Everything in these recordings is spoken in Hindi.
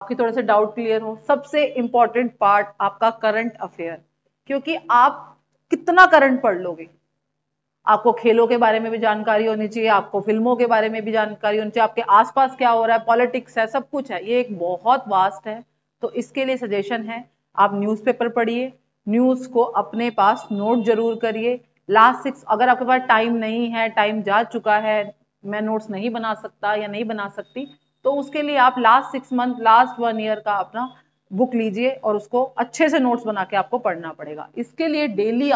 आपके थोड़े से डाउट क्लियर हो। सबसे इंपॉर्टेंट पार्ट आपका करंट अफेयर, क्योंकि आप कितना करंट पढ़ लोगे, आपको खेलों के बारे में भी जानकारी होनी चाहिए, आपको फिल्मों के बारे में भी जानकारी होनी चाहिए, आपके आसपास क्या हो रहा है, पॉलिटिक्स है, सब कुछ है, ये एक बहुत वास्ट है। तो इसके लिए सजेशन है आप न्यूज़पेपर पढ़िए, न्यूज को अपने पास नोट जरूर करिए। लास्ट 6, अगर आपके पास टाइम नहीं है, टाइम जा चुका है, मैं नोट्स नहीं बना सकता या नहीं बना सकती, तो उसके लिए आप लास्ट 6 मंथ, लास्ट 1 ईयर का अपना बुक लीजिए और उसको अच्छे से नोट्स बना के आपको पढ़ना पड़ेगा। इसके लिए डेली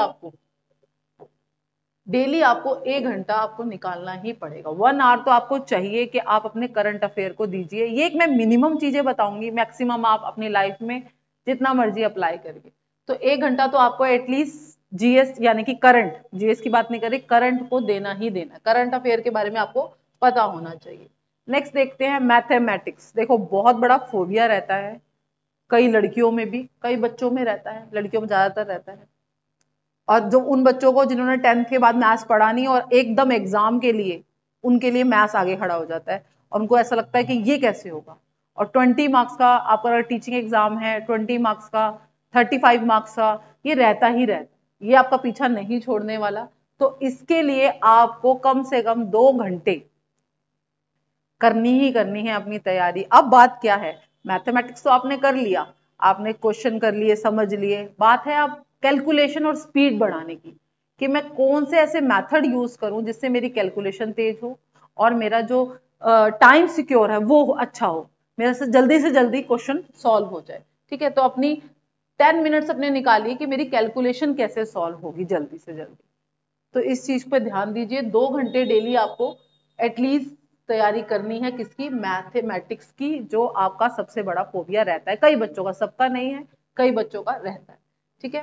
आपको 1 घंटा आपको निकालना ही पड़ेगा। 1 आवर तो आपको चाहिए कि आप अपने करंट अफेयर को दीजिए। ये एक मैं मिनिमम चीजें बताऊंगी, मैक्सिमम आप अपनी लाइफ में जितना मर्जी अप्लाई करिए। तो 1 घंटा तो आपको एटलीस्ट जीएस यानी कि करंट, जीएस की बात नहीं कर रही, करंट को देना ही देना, करंट अफेयर के बारे में आपको पता होना चाहिए। नेक्स्ट देखते हैं मैथमेटिक्स। देखो बहुत बड़ा फोबिया रहता है, कई लड़कियों में भी, कई बच्चों में रहता है, लड़कियों में ज्यादातर रहता है। और जो उन बच्चों को जिन्होंने 10th के बाद मैथ्स पढ़ा नहीं और एकदम एग्जाम के लिए, उनके लिए मैथ्स आगे खड़ा हो जाता है और उनको ऐसा लगता है कि ये कैसे होगा। और 20 मार्क्स का आपका अगर टीचिंग एग्जाम है, 20 मार्क्स का, 35 मार्क्स का, ये रहता ही रहता है, ये आपका पीछा नहीं छोड़ने वाला। तो इसके लिए आपको कम से कम 2 घंटे करनी ही करनी है अपनी तैयारी। अब बात क्या है, मैथमेटिक्स तो आपने कर लिया, आपने क्वेश्चन कर लिए, समझ लिए, बात है अब कैलकुलेशन और स्पीड बढ़ाने की, कि मैं कौन से ऐसे मेथड यूज करूं जिससे मेरी कैलकुलेशन तेज हो और मेरा जो टाइम सिक्योर है वो अच्छा हो, मेरे से जल्दी क्वेश्चन सॉल्व हो जाए। ठीक है, तो अपनी 10 मिनट्स अपने निकालिए कि मेरी कैलकुलेशन कैसे सॉल्व होगी जल्दी से जल्दी। तो इस चीज पे ध्यान दीजिए। 2 घंटे डेली आपको एटलीस्ट तैयारी करनी है, किसकी, मैथमेटिक्स की, जो आपका सबसे बड़ा फोबिया रहता है कई बच्चों का, सबका नहीं है, कई बच्चों का रहता है। ठीक है,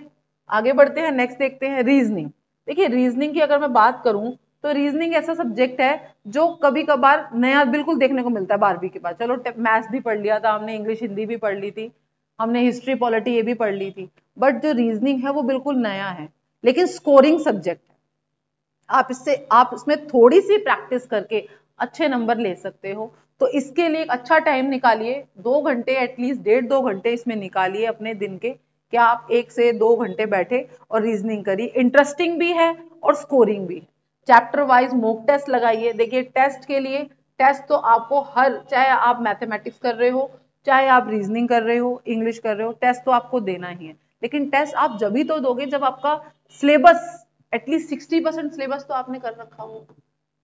आगे बढ़ते हैं, नेक्स्ट देखते हैं रीजनिंग। देखिए रीजनिंग की अगर मैं बात करूं तो रीजनिंग ऐसा सब्जेक्ट है जो कभी कभार नया बिल्कुल देखने को मिलता है 12वीं के बाद। चलो मैथ्स भी पढ़ लिया था हमने, इंग्लिश हिंदी भी पढ़ ली थी हमने, हिस्ट्री पॉलिटी ये भी पढ़ ली थी, बट जो रीजनिंग है वो बिल्कुल नया है, लेकिन स्कोरिंग सब्जेक्ट है। आप इसमें थोड़ी सी प्रैक्टिस करके अच्छे नंबर ले सकते हो। तो इसके लिए एक अच्छा टाइम निकालिए, 2 घंटे, एटलीस्ट 1.5-2 घंटे इसमें निकालिए अपने दिन के, क्या आप 1 से 2 घंटे बैठे और रीजनिंग करिए। इंटरेस्टिंग भी है और स्कोरिंग भी है। चैप्टर वाइज मॉक टेस्ट लगाइए। देखिए टेस्ट के लिए, टेस्ट तो आपको हर, चाहे आप मैथमेटिक्स कर रहे हो, चाहे आप रीजनिंग कर रहे हो, इंग्लिश कर रहे हो, टेस्ट तो आपको देना ही है। लेकिन टेस्ट आप जब ही तो दोगे जब आपका सिलेबस, एटलीस्ट 60% सिलेबस तो आपने कर रखा हो,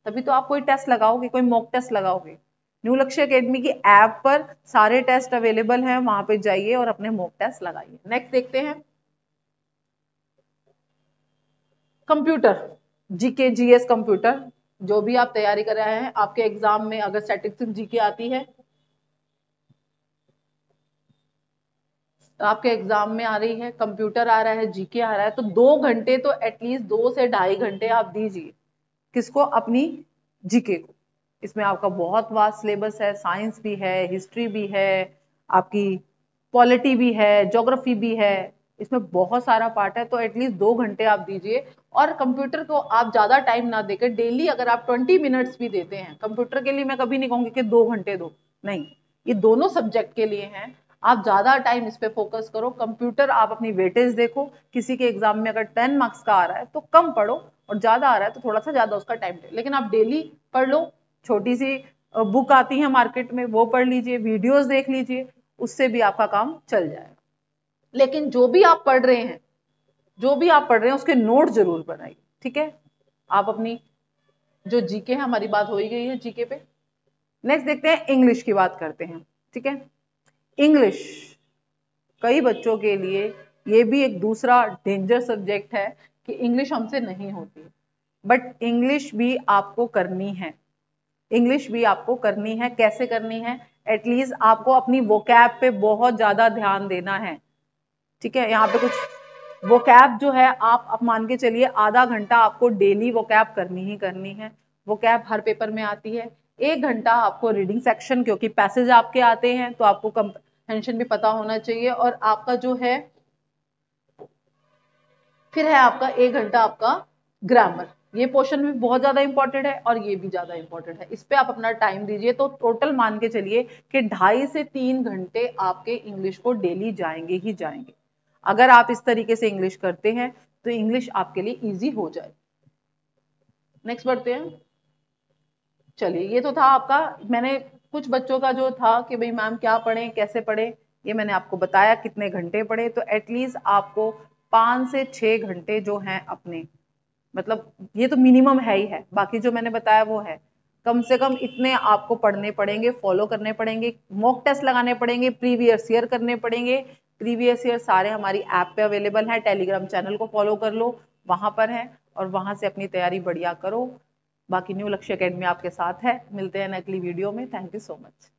तभी तो आप कोई टेस्ट लगाओगे, कोई मॉक टेस्ट लगाओगे। न्यू लक्ष्य एकेडमी की ऐप पर सारे टेस्ट अवेलेबल हैं, वहां पे जाइए और अपने मॉक टेस्ट लगाइए। नेक्स्ट देखते हैं कंप्यूटर, जीके जीएस कंप्यूटर। जो भी आप तैयारी कर रहे हैं, आपके एग्जाम में अगर स्टैटिस्टिक्स जीके आती है, तो आपके एग्जाम में आ रही है, कंप्यूटर आ रहा है, जीके आ रहा है, तो 2 घंटे तो एटलीस्ट 2 से ढाई घंटे आप दीजिए। किसको, अपनी जीके को। इसमें आपका बहुत वास्ट सिलेबस है, साइंस भी है, हिस्ट्री भी है, आपकी पॉलिटी भी है, ज्योग्राफी भी है, इसमें बहुत सारा पार्ट है। तो एटलीस्ट 2 घंटे आप दीजिए। और कंप्यूटर को आप ज्यादा टाइम ना देकर डेली अगर आप 20 मिनट्स भी देते हैं कंप्यूटर के लिए, मैं कभी नहीं कहूंगी कि 2 घंटे दो, नहीं, ये दोनों सब्जेक्ट के लिए हैं। आप ज्यादा टाइम इस पे फोकस करो। कंप्यूटर आप अपनी वेटेज देखो, किसी के एग्जाम में अगर 10 मार्क्स का आ रहा है तो कम पढ़ो, और ज्यादा आ रहा है तो थोड़ा सा ज्यादा उसका टाइम दे, लेकिन आप डेली पढ़ लो। छोटी सी बुक आती है मार्केट में, वो पढ़ लीजिए, वीडियोस देख लीजिए, उससे भी आपका काम चल जाएगा। लेकिन जो भी आप पढ़ रहे हैं, जो भी आप पढ़ रहे हैं उसके नोट जरूर बनाइए। ठीक है, आप अपनी जो जीके है, हमारी बात हो ही गई है जीके पे। नेक्स्ट देखते हैं, इंग्लिश की बात करते हैं। ठीक है, इंग्लिश कई बच्चों के लिए ये भी एक दूसरा डेंजर सब्जेक्ट है कि इंग्लिश हमसे नहीं होती, बट इंग्लिश भी आपको करनी है। इंग्लिश भी आपको करनी है। कैसे करनी है, एटलीस्ट आपको अपनी वोकैब पे बहुत ज्यादा ध्यान देना है। ठीक है, यहाँ पे कुछ वोकैब जो है, आप मान के चलिए आधा घंटा आपको डेली वोकैब करनी ही करनी है। वोकैब हर पेपर में आती है। 1 घंटा आपको रीडिंग सेक्शन, क्योंकि पैसेज आपके आते हैं तो आपको कंप्रहेंशन भी पता होना चाहिए। और आपका जो है, फिर है आपका 1 घंटा आपका ग्रामर। ये पोर्शन भी बहुत ज्यादा इंपॉर्टेंट है और ये भी ज्यादा इंपॉर्टेंट है, इस पे आप अपना टाइम दीजिए। तो टोटल मान के चलिए कि 2.5 से 3 घंटे आपके इंग्लिश को डेली जाएंगे ही जाएंगे। अगर आप इस तरीके से इंग्लिश करते हैं तो इंग्लिश आपके लिए इजी हो जाए। नेक्स्ट बढ़ते हैं। चलिए, ये तो था आपका, मैंने कुछ बच्चों का जो था कि भाई मैम क्या पढ़ें कैसे पढ़ें, ये मैंने आपको बताया कितने घंटे पढ़े। तो एटलीस्ट आपको 5 से 6 घंटे जो हैं अपने, मतलब ये तो मिनिमम है ही है, बाकी जो मैंने बताया वो है, कम से कम इतने आपको पढ़ने पड़ेंगे, फॉलो करने पड़ेंगे, मॉक टेस्ट लगाने पड़ेंगे, प्रीवियस ईयर करने पड़ेंगे। प्रीवियस ईयर सारे हमारी ऐप पे अवेलेबल है, टेलीग्राम चैनल को फॉलो कर लो, वहां पर है, और वहां से अपनी तैयारी बढ़िया करो। बाकी न्यू लक्ष्य एकेडमी आपके साथ है। मिलते हैं अगली वीडियो में। Thank you so much.